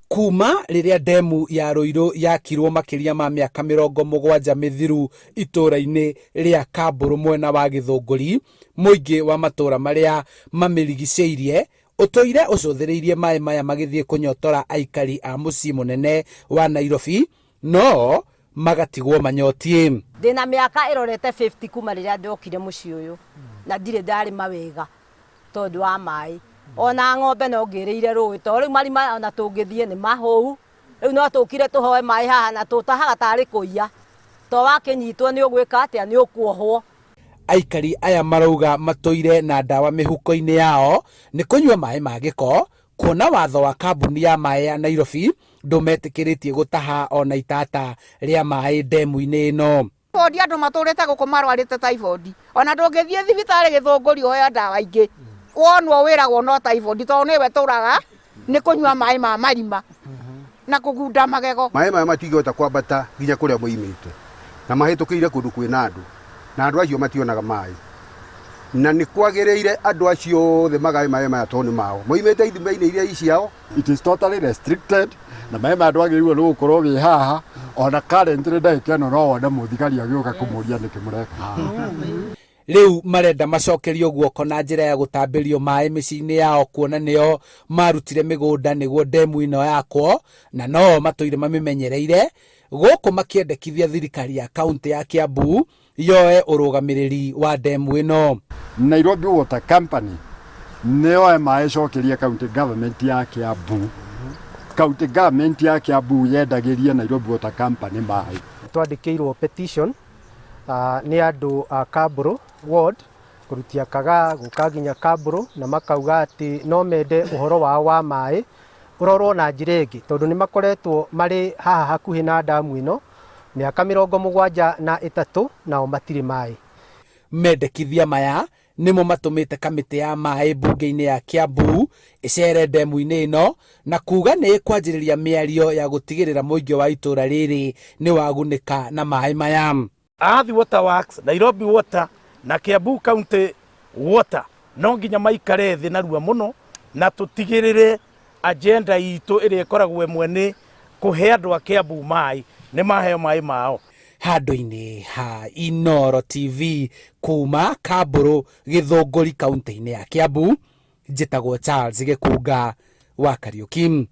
Kuma riria demu ya Ruiru yakirwo makiria ma miaka 70 mithiru itura-ini ria Kamburu mwena wa Githunguri, muingi wa matura maria mamirigiceirie utoire ucuthiriirie mai maya magithie kunyotora aikari a mucii munene wa Nairobi, no magatigwo manyotie. Ndina miaka irorete 50 kuma riria ndokire mucii uyu na ndire ndari mawega tondu wa mai. Ona ng'ombe no ngiriire rũĩ to rĩu marima ona tũngĩthiĩ nĩ mahũu. Rĩu no tũkire tũhoe maĩ haha na tũtahaga tarĩ kũiya, to wakĩnyitwo nĩ ũgwĩka atĩa, nĩ ũkuohwo. Aikari aya marauga matũire na ndawa mĩhuko-inĩ yao nĩ kũnyua maĩ ma gĩko, kuona watho wa kambuni ya maĩ ya Nairobi ndũmetĩkĩrĩtie gũtaha ona itata rĩa maĩ ndemu-inĩ ĩno. Typhoid andũ matũrĩte gũkũ marwarĩte typhoid, ona ndũngĩthiĩ thibitarĩ Gĩthũngũri ũheo ndawa ingĩ wonwo wĩragwo no typhoid to niwe tũraga nĩ kũnyua maĩ ma marima na kũgunda magego. Maĩ maya matingĩhota kwambata nginya kũrĩa moimĩte na mahĩtũkĩire kũndũ kwĩna andũ na andũ acio mationaga maĩ, na nĩ kwagĩrĩire andũ acio othe magaĩ maĩ maya to nĩ mao moimĩte ithima-inĩ iria iciao. It is totally restricted na maĩ maya ndwagĩrĩirwo nĩ gũkorwo wĩ haha, ona currently ndagĩka ĩno no wone mũthigari agĩũka kũmũria nĩkĩ mũreka. Riu marenda macokerio guoko na njira ya gutambirio maĩ mĩciĩ-inĩ yao, kuona nĩo marutire mĩgũnda nĩguo ndemu ĩno yakwo, na no matũire mamĩmenyereire, gũkũ makĩendekithia thirikari ya kaunti ya Kiambu yoe ũrũgamĩrĩri wa ndemu ĩno. Nairobi Water Company nĩyoe maĩ cokerie county government ya Kiambu. County government ya Kiambu yendagĩrie Nairobi Water Company maĩ. Twandĩkĩirwo petition nĩ andũ a Kamburu ward kurutia kaga gũka nginya Kamburu, na makauga atĩ no mende ũhoro wao wa maĩ ũrorwo na njĩra ĩngĩ, tondũ nĩ makoretwo marĩ haha hakuhĩ na damu ĩno mĩaka 73 nao matirĩ maĩ. Mendekithia maya nĩmo matũmĩte kamĩtĩ ya maĩ mbunge-inĩ ya Kiambu ĩcere ndemu-inĩ ĩno na kuga nĩ ĩkwanjĩrĩria mĩario ya gũtigĩrĩra mũingĩ wa itũra rĩrĩ nĩ wagunĩka na maĩ maya. Athi Water Works, Nairobi Water na Kiambu County Water no nginya maikare thĩ narua mũno na tũtigĩrĩre agenda itũ ĩrĩa ĩkoragwo ĩmwe nĩ kũhe andũ a Kiambu maĩ, nĩ maheo maĩ mao. Handũ-inĩ ha Inooro TV kuma Kamburu Githũngũri kaunti-inĩ ya Kiambu, njĩtagwo Charles Gĩkunga wa Kariuki.